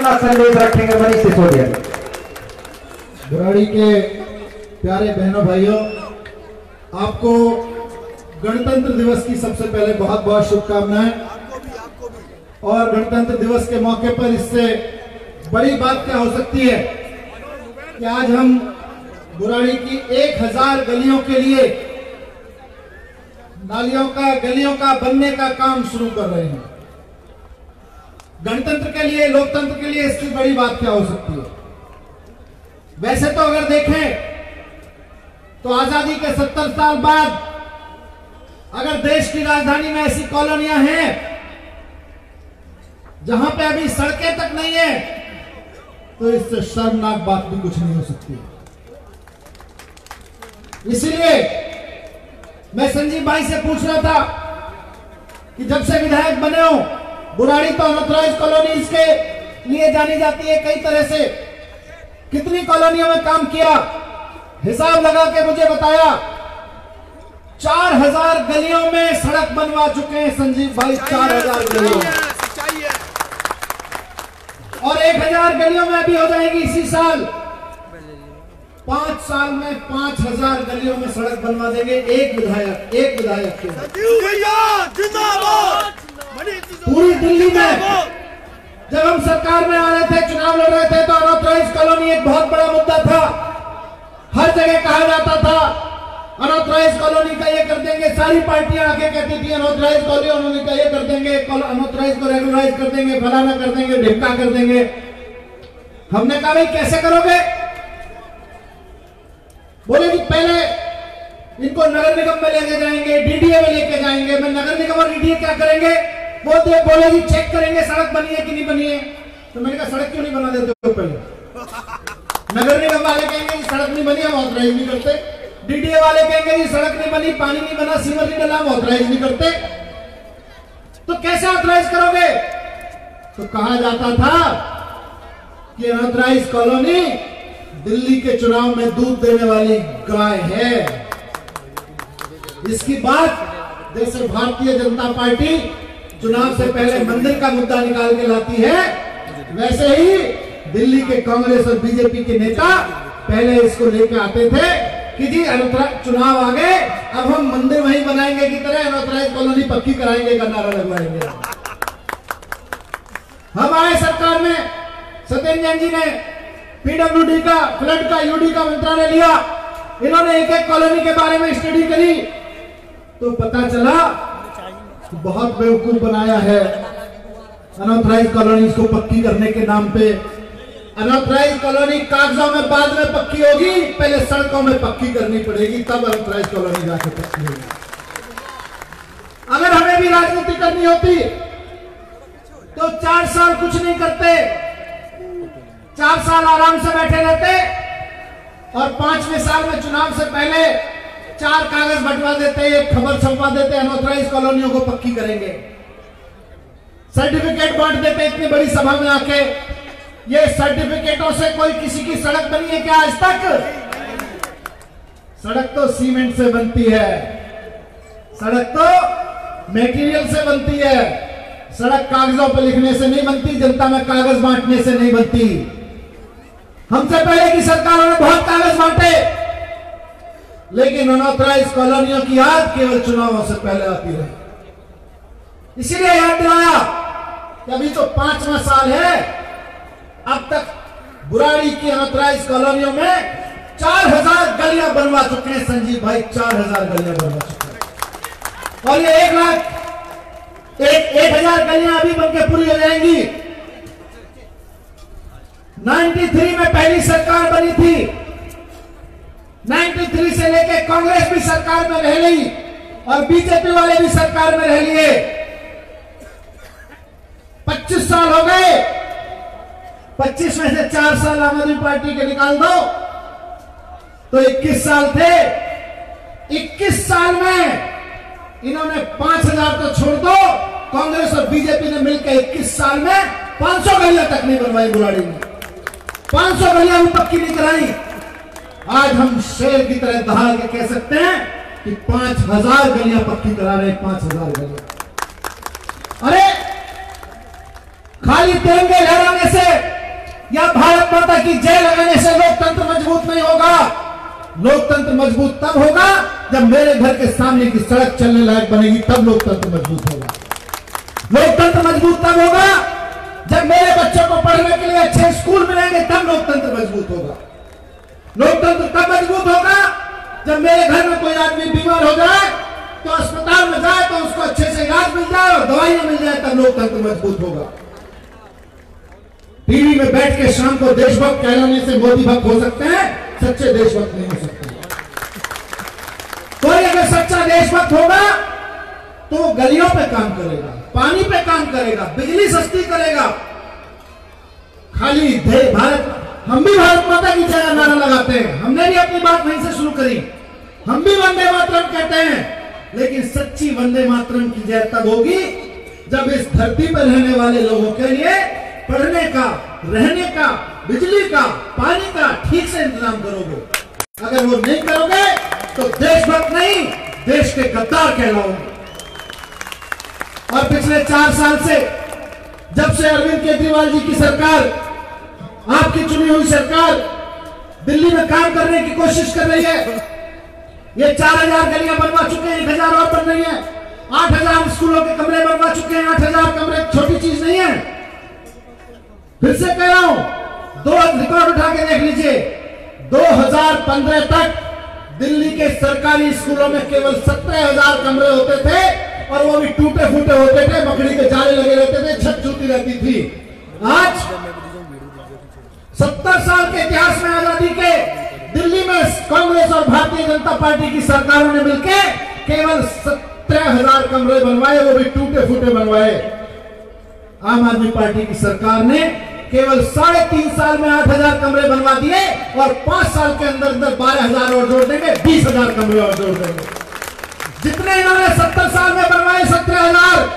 संदेश रखेंगे मनीष सिसोदिया। बुराड़ी के प्यारे बहनों भाइयों, आपको गणतंत्र दिवस की सबसे पहले बहुत बहुत शुभकामनाएं। और गणतंत्र दिवस के मौके पर इससे बड़ी बात क्या हो सकती है कि आज हम बुराड़ी की 1000 गलियों के लिए नालियों का गलियों का बनने का काम शुरू कर रहे हैं। गणतंत्र के लिए, लोकतंत्र के लिए इसकी बड़ी बात क्या हो सकती है। वैसे तो अगर देखें तो आजादी के 70 साल बाद अगर देश की राजधानी में ऐसी कॉलोनियां हैं जहां पे अभी सड़कें तक नहीं है, तो इससे शर्मनाक बात भी कुछ नहीं हो सकती। इसीलिए मैं संजीव भाई से पूछ रहा था कि जब से विधायक बने हो, बुराड़ी तो अनऑथराइज्ड कॉलोनीज के लिए जानी जाती है कई तरह से, कितनी कॉलोनियों में काम किया, हिसाब लगा के मुझे बताया 4000 गलियों में सड़क बनवा चुके हैं संजीव भाई, 4000 गलियों में। और 1000 गलियों में अभी हो जाएगी इसी साल। 5 साल में 5000 गलियों में सड़क बनवा देंगे एक विधायक के। पूरी दिल्ली में जब हम सरकार में आ रहे थे, चुनाव लड़ रहे थे, तो अनऑथराइज्ड कॉलोनी एक बहुत बड़ा मुद्दा था। हर जगह कहा जाता था अनऑथराइज्ड कॉलोनी का ये कर देंगे, सारी पार्टियां आके कहती थी अनऑथराइज्ड कॉलोनी का ये कर देंगे, अनऑथराइज्ड को रेगुलराइज कर देंगे, फलाना कर देंगे, ढिमका कर देंगे। हमने कहा भाई कैसे करोगे? बोले कि पहले इनको नगर निगम में लेके जाएंगे, डीडीए में लेके जाएंगे। मैं नगर निगम और डीडीए क्या करेंगे? वो बोले कि चेक करेंगे सड़क बनी है कि नहीं बनी है। तो मैंने कहा सड़क क्यों नहीं बना देते हो पहले? नगर निगम वाले कहेंगे कि सड़क नहीं बनी, हम ऑथराइज नहीं करते। डीडीए वाले कहेंगे कि सड़क नहीं बनी, पानी नहीं बना, सीवर नहीं डला, हम ऑथराइज नहीं करते। तो कैसे ऑथराइज करोगे? तो कहा जाता था कि अनऑथराइज कॉलोनी दिल्ली के चुनाव में दूध देने वाली गाय है। इसकी बात जैसे भारतीय जनता पार्टी चुनाव से पहले मंदिर का मुद्दा निकाल के लाती है, वैसे ही दिल्ली के कांग्रेस और बीजेपी के नेता पहले इसको लेके आते थे कि जी चुनाव आ गए, अब हम मंदिर वहीं बनाएंगे की तरह अनऑथराइज्ड कॉलोनी पक्की कराएंगे का नारा लगवाएंगे। हम आए सरकार में, सत्येंद्र जैन जी ने पीडब्ल्यूडी का, फ्लड का, यूडी का मंत्रालय लिया। इन्होंने एक एक कॉलोनी के बारे में स्टडी करी तो पता चला बहुत बेवकूफ बनाया है अनऑथराइज्ड कॉलोनीज को पक्की करने के नाम पे। अनऑथराइज्ड कॉलोनी कागजों में बाद में पक्की होगी, पहले सड़कों में पक्की करनी पड़ेगी, तब अनऑथराइज्ड कॉलोनी जाकर पक्की होगी। अगर हमें भी राजनीति करनी होती तो 4 साल कुछ नहीं करते, 4 साल आराम से बैठे रहते और 5वें साल में चुनाव से पहले 4 कागज बंटवा देते, एक खबर छपवा देते, अनऑथराइज्ड कॉलोनियों को पक्की करेंगे, सर्टिफिकेट बांट देते इतनी बड़ी सभा में आके। ये सर्टिफिकेटों से कोई किसी की सड़क बनी है क्या आज तक? सड़क तो सीमेंट से बनती है, सड़क तो मेटीरियल से बनती है, सड़क कागजों पर लिखने से नहीं बनती, जनता में कागज बांटने से नहीं बनती। हमसे पहले की सरकारों ने बहुत कागज बांटे, लेकिन अनऑथराइज्ड कॉलोनियों की याद केवल चुनावों से पहले आती रही। इसीलिए याद दिलाया कि अभी तो 5वां साल है, अब तक बुराड़ी की अनऑथराइज्ड कॉलोनियों में 4000 गलियां बनवा चुके हैं संजीव भाई, 4000 गलियां बनवा चुके हैं। और ये 1000 गलियां अभी बनके पूरी हो जाएंगी। 93 में पहली सरकार बनी थी, 93 से लेके कांग्रेस भी सरकार में रह ली और बीजेपी वाले भी सरकार में रह लिए। 25 साल हो गए, 25 में से 4 साल आम आदमी पार्टी के निकाल दो तो 21 साल थे। 21 साल में इन्होंने 5000 तो छोड़ दो, कांग्रेस और बीजेपी ने मिलकर 21 साल में 500 गलियां तक नहीं बनवाई बुराड़ी में, 500 गलियां भी पक्की नहीं कराई। आज हम शेर की तरह दहाड़ के कह सकते हैं कि 5000 गलियां पक्की करा रहे, 5000 गलियां। अरे खाली तिरंगे लहराने से की जय लगाने से लोकतंत्र मजबूत नहीं होगा। लोकतंत्र मजबूत तब होगा जब मेरे घर के सामने की सड़क चलने लायक बनेगी, तब लोकतंत्र मजबूत होगा। लोकतंत्र मजबूत तब होगा जब मेरे बच्चों को पढ़ने के लिए अच्छे स्कूल मिलेंगे, तब लोकतंत्र मजबूत होगा। लोकतंत्र तब मजबूत होगा जब मेरे घर में कोई आदमी बीमार हो जाए तो अस्पताल में जाए तो उसको अच्छे से इलाज मिल जाए और दवाइयां मिल जाए, तब लोकतंत्र मजबूत होगा। टीवी में बैठ के शाम को देशभक्त कहलाने से मोदी भक्त हो सकते हैं, सच्चे देशभक्त नहीं हो सकते। कोई अगर सच्चा देशभक्त होगा तो वो गलियों पे काम करेगा, पानी पे काम करेगा, बिजली सस्ती करेगा। खाली भारत, हम भी भारत माता की जय नारा लगाते हैं, हमने भी अपनी बात वहीं से शुरू करी। हम भी वंदे मातरम कहते हैं, लेकिन सच्ची वंदे मातरम की जय तब होगी जब इस धरती पर रहने वाले लोगों के लिए पढ़ने का, रहने का, बिजली का, पानी का ठीक से इंतजाम करोगे। अगर वो नहीं करोगे तो देशभक्त नहीं, देश के गद्दार कहलाओगे। और पिछले 4 साल से, जब से अरविंद केजरीवाल जी की सरकार, आपकी चुनी हुई सरकार दिल्ली में काम करने की कोशिश कर रही है, ये 4000 गलियां बनवा चुके हैं, 1000 और बन रही है। 8000 स्कूलों के कमरे बनवा चुके हैं। 8000 कमरे छोटी चीज नहीं है। फिर से कह रहा हूं, 2 रिकॉर्ड उठा के देख लीजिए। 2015 तक दिल्ली के सरकारी स्कूलों में केवल 17,000 कमरे होते थे और वो भी टूटे फूटे होते थे, मकड़ी के जाले लगे रहते थे, छत छूती रहती थी। आज 70 साल के इतिहास में आजादी के दिल्ली में कांग्रेस और भारतीय जनता पार्टी की सरकारों ने मिलकर केवल 17,000 कमरे बनवाए, वो भी टूटे फूटे बनवाए। आम आदमी पार्टी की सरकार ने केवल 3.5 साल में 8,000 कमरे बनवा दिए और 5 साल के अंदर अंदर 12,000 और जोड़ देंगे, 20,000 कमरे और जोड़ देंगे। जितने इन्होंने 70 साल में बनवाए 17,000,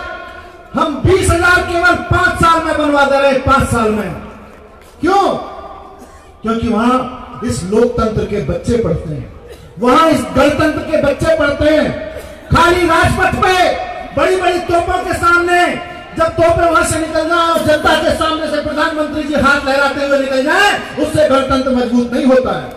हम 20,000 केवल 5 साल में बनवा दे रहे, 5 साल में। क्यों? क्योंकि वहां इस लोकतंत्र के बच्चे पढ़ते हैं, वहां इस गणतंत्र के बच्चे पढ़ते हैं। खाली राजपथ पे बड़ी बड़ी तोपों के सामने जब तोपें वहां से निकल जाए और जनता के सामने से प्रधानमंत्री जी हाथ लहराते हुए निकल जाए, उससे गणतंत्र मजबूत नहीं होता है।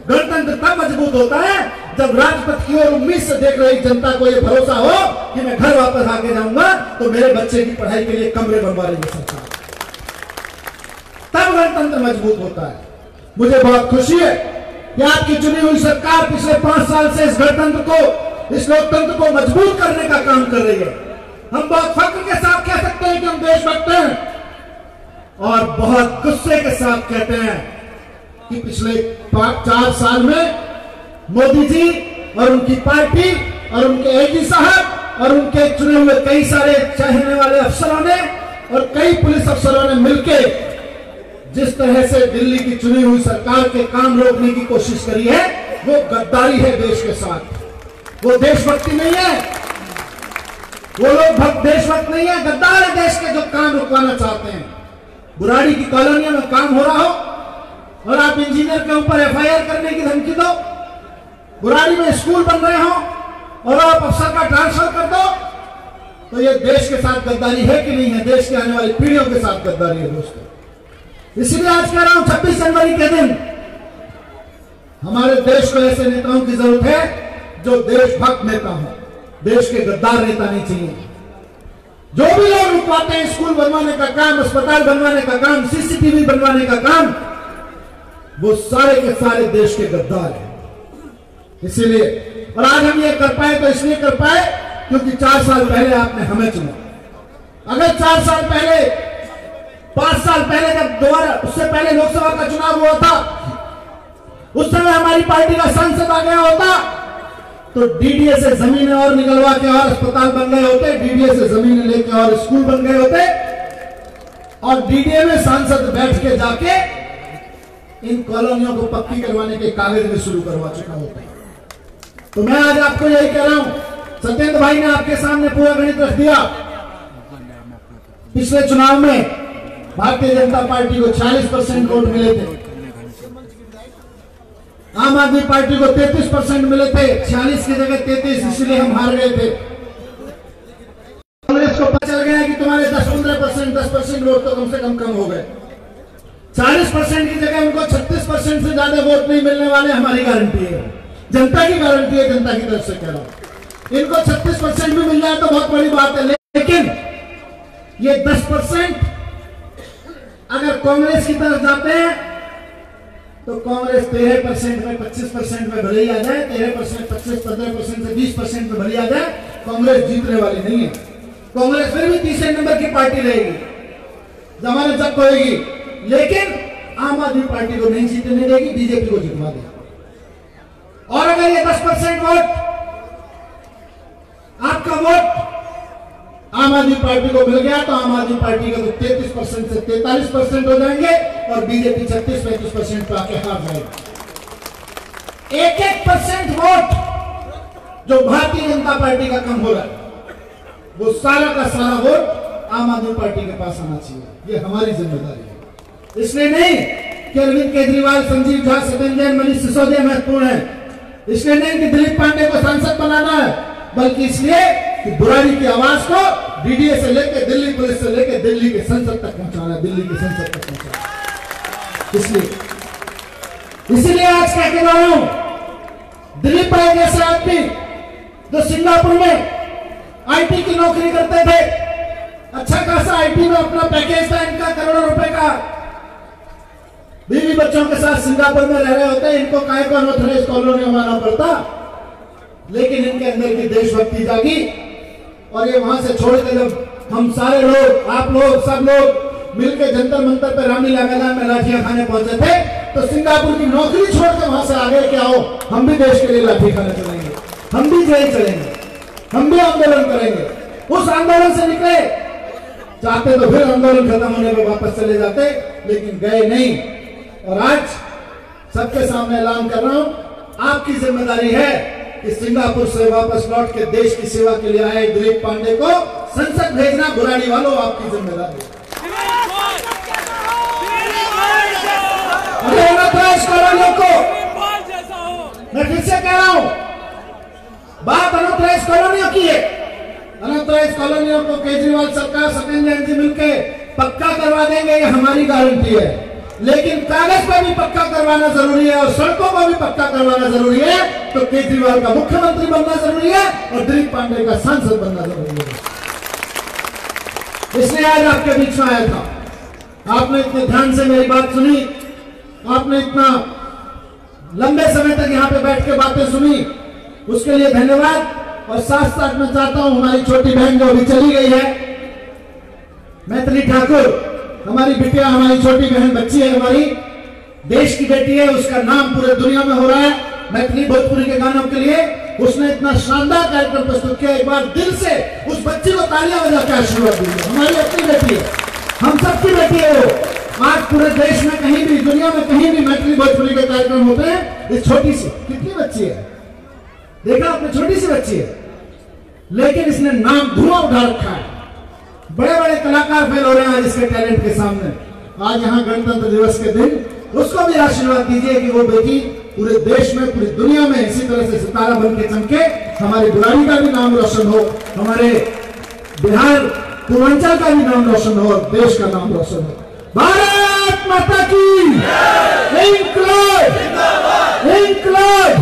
गणतंत्र तब मजबूत होता है जब राजपथ की ओर उम्मीद से देख रही जनता को यह भरोसा हो कि मैं घर वापस आके जाऊंगा तो मेरे बच्चे की पढ़ाई के लिए कमरे बनवा रही है सरकार, तब गणतंत्र मजबूत होता है। मुझे बहुत खुशी है कि आपकी चुनी हुई सरकार पिछले 5 साल से इस गणतंत्र को, इस लोकतंत्र को मजबूत करने का काम कर रही है। हम बहुत फख्र के साथ कह सकते हैं कि हम देशभक्त हैं और बहुत गुस्से के साथ कहते हैं कि पिछले 4 साल में मोदी जी और उनकी पार्टी और उनके एजी साहब और उनके चुने हुए कई सारे चाहने वाले अफसरों ने और कई पुलिस अफसरों ने मिलकर जिस तरह से दिल्ली की चुनी हुई सरकार के काम रोकने की कोशिश करी है, वो गद्दारी है देश के साथ। वो देशभक्ति नहीं है, वो लोग देशभक्त नहीं है, गद्दार है देश के जो काम रुकवाना चाहते हैं। बुराड़ी की कॉलोनियों में काम हो रहा हो और आप इंजीनियर के ऊपर FIR करने की धमकी दो, बुराड़ी में स्कूल बन रहे हो और आप अफसर का ट्रांसफर कर दो, तो ये देश के साथ गद्दारी है कि नहीं है? देश के आने वाली पीढ़ियों के साथ गद्दारी है दोस्तों। इसीलिए आज कह रहा हूं 26 जनवरी के दिन हमारे देश को ऐसे नेताओं की जरूरत है जो देशभक्त नेता हो, देश के गद्दार नेता नहीं चाहिए। जो भी लोग रुकवाते हैं स्कूल बनवाने का काम, अस्पताल बनवाने का काम, CCTV बनवाने का काम, वो सारे के सारे देश के गद्दार हैं। इसीलिए और आज हम ये कर पाए तो इसलिए कर पाए क्योंकि 4 साल पहले आपने हमें चुना। अगर 4 साल पहले, 5 साल पहले जब दोबारा, उससे पहले लोकसभा का चुनाव हुआ था, उस समय हमारी पार्टी का सांसद आ गया होता तो DDA से जमीनें और निकलवा के और अस्पताल बन गए होते, DDA से जमीनें लेके और स्कूल बन गए होते और DDA में सांसद बैठ के जाके इन कॉलोनियों को पक्की करवाने के कागज भी शुरू करवा चुका होता है। तो मैं आज आपको यही कह रहा हूं, सत्येंद्र भाई ने आपके सामने पूरा गणित रख दिया। पिछले चुनाव में भारतीय जनता पार्टी को 46% वोट मिले थे, आम आदमी पार्टी को 33% मिले थे, 46 की जगह 33, इसलिए हम हार गए थे। कांग्रेस को पता चल गया कि तुम्हारे 10-15%, 10% वोट तो कम से कम हो गए। 40% की जगह उनको 36% से ज्यादा वोट नहीं मिलने वाले, हमारी गारंटी है, जनता की गारंटी है, जनता की तरफ से कह रहा हूं। इनको 36% भी मिल जाए तो बहुत बड़ी बात है, लेकिन ये 10% अगर कांग्रेस की तरफ जाते हैं तो कांग्रेस 13% में 25% में भले ही आ जाए, 13%, 25, 15% से 20% में भले आ जाए, कांग्रेस जीतने वाली नहीं है। कांग्रेस फिर भी तीसरे नंबर की पार्टी रहेगी, जमानत जब्त होगी, लेकिन आम आदमी पार्टी को नहीं जीतने देगी, बीजेपी को जितवा देगी। और अगर ये 10% वोट, आपका वोट आम आदमी पार्टी को मिल गया तो आम आदमी पार्टी का तो 33% से 43% हो जाएंगे और बीजेपी 36-35% पे आके हार जाएगी। 1-1% वोट जो भारतीय जनता पार्टी का कम हो रहा है, वो सारा का सारा वोट आम आदमी पार्टी के पास आना चाहिए। ये हमारी जिम्मेदारी है। इसलिए नहीं कि अरविंद केजरीवाल, संजीव झा, सत्येंद्र जैन, मनीष सिसोदिया महत्वपूर्ण है, इसलिए नहीं कि दिलीप पांडे को सांसद बनाना है, बल्कि इसलिए कि बुराड़ी की आवाज को डीडीए से लेकर दिल्ली पुलिस से लेकर दिल्ली के संसद तक पहुंचाना है, दिल्ली के संसद तक पहुंचाना। इसलिए आज क्या कह रहा हूं, दिलीप भाई जैसे आदमी जो सिंगापुर में आईटी की नौकरी करते थे, अच्छा खासा आईटी में अपना पैकेज था इनका करोड़ों रुपए का, बीवी बच्चों के साथ सिंगापुर में रह रहे होते, इनको काय को अनऑथराइज्ड कॉलोनी में आना पड़ता, लेकिन इनके अंदर की देशभक्ति जागी और ये वहां से छोड़कर जब हम सारे लोग, आप लोग, सब लोग मिलकर जंतर मंतर पे रामलीला मैदान में लाठियां खाने पहुंचे थे, तो सिंगापुर की नौकरी छोड़कर वहां से आगे क्या हो, हम भी देश के लिए लाठी खाने चलेंगे, हम भी जेल चलेंगे, हम भी आंदोलन करेंगे। उस आंदोलन से निकले, चाहते तो फिर आंदोलन खत्म होने पर वापस चले जाते, लेकिन गए नहीं। और आज सबके सामने ऐलान कर रहा हूं, आपकी जिम्मेदारी है कि सिंगापुर से वापस लौट के देश की सेवा के लिए आए दिलीप पांडे को संसद भेजना, बुराड़ी वालों आपकी जिम्मेदारी है। कॉलोनियों को मैं फिर से कह रहा हूं, बात अनऑथराइज्ड कॉलोनियों की है। अनऑथराइज्ड कॉलोनियों को केजरीवाल सरकार, सत्येंद्र जैन जी मिलकर पक्का करवा देंगे, ये हमारी गारंटी है, लेकिन कागज पर भी पक्का करवाना जरूरी है और सड़कों पर भी पक्का करवाना जरूरी है। तो केजरीवाल का मुख्यमंत्री बनना जरूरी है और दिलीप पांडे का सांसद बनना जरूरी है। इसलिए आज आपके बीच में आया था, आपने इतने ध्यान से मेरी बात सुनी, आपने इतना लंबे समय तक यहाँ पे बैठ के बातें सुनी, उसके लिए धन्यवाद। और साथ साथ मैं चाहता हूं, हमारी छोटी बहन जो अभी चली गई है, मैथिली ठाकुर, हमारी बिटिया, हमारी छोटी बहन, बच्ची है, हमारी देश की बेटी है, उसका नाम पूरे दुनिया में हो रहा है मैथिली भोजपुरी के गानों के लिए। उसने इतना शानदार कार्यक्रम प्रस्तुत किया, एक बार दिल से उस बच्ची को तालियां बजा के आशीर्वाद दीजिए। हमारी अपनी बेटी है, हम सबकी बेटी है वो। आज पूरे देश में कहीं भी, दुनिया में कहीं भी मैथिली भोजपुरी के कार्यक्रम होते हैं। इस छोटी सी, कितनी बच्ची है, देखा आपने, छोटी सी बच्ची है, लेकिन इसने नाम धुआं उठा रखा है। बड़े बड़े कलाकार फेल हो रहे हैं आज इसके टैलेंट के सामने। आज यहाँ गणतंत्र दिवस के दिन उसको भी आशीर्वाद दीजिए कि वो बेटी पूरे देश में, पूरी दुनिया में इसी तरह से सितारा बन के चमके, हमारी बुराड़ी का भी नाम रोशन हो, हमारे बिहार पूर्वांचल का भी नाम रोशन हो और देश का नाम रोशन हो। भारत माता की इंक्लाब, इंक्लाब।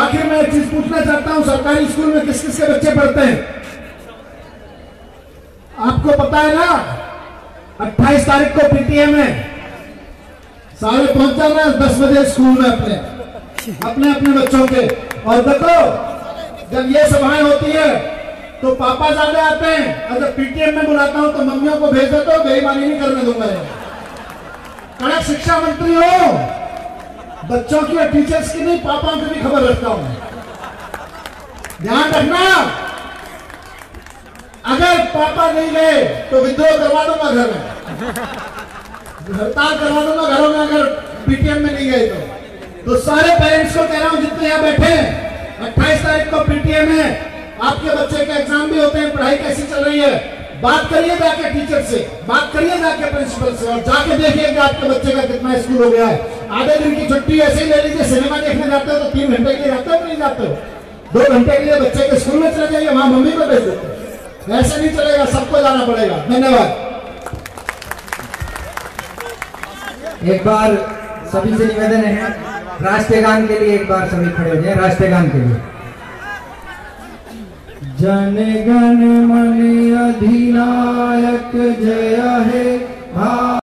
आखिर मैं एक चीज पूछना चाहता हूं, सरकारी स्कूल में किस किस के बच्चे पढ़ते हैं? आपको पता है ना, 28 तारीख को पीटीएम है, सारे पहुंच जाना 10 बजे स्कूल में अपने अपने बच्चों के। और देखो, जब ये सभाएं होती है तो पापा ज्यादा आते हैं, और जब पीटीएम में बुलाता हूं तो मम्मियों को भेज देता हूं, बेईमानी नहीं करने दूंगा। कड़क शिक्षा मंत्री हो, बच्चों की और टीचर्स की नहीं, पापाओं की भी खबर रखता हूं। ध्यान रखना, अगर पापा नहीं गए तो विद्रोह करवा दूंगा घर में, हड़ताल करवा दूंगा घरों में अगर पीटीएम में नहीं गए तो सारे पेरेंट्स को कह रहा हूं जितने यहाँ बैठे हैं, 28 तारीख को पीटीएम है, आपके बच्चे के एग्जाम भी होते हैं, पढ़ाई कैसी चल रही है, बात करिए जाके टीचर से, बात करिए जाके प्रिंसिपल से, और जाके देखिए कि आपके बच्चे का कितना स्कूल हो गया है। आधे दिन की छुट्टी ऐसे ही ले लीजिए, सिनेमा देखने जाते हो तो 3 घंटे के लिए जाते हो, नहीं जाते हो, 2 घंटे के लिए बच्चे के स्कूल में चले जाइए, वहां मम्मी को भेज देते हो। ऐसे नहीं चलेगा, सबको जाना पड़ेगा। धन्यवाद। एक बार सभी से निवेदन है, राष्ट्रीय गान के लिए एक बार सभी खड़े हो जाए, राष्ट्रीय गान के लिए। जन गण मन अधिनायक जय हे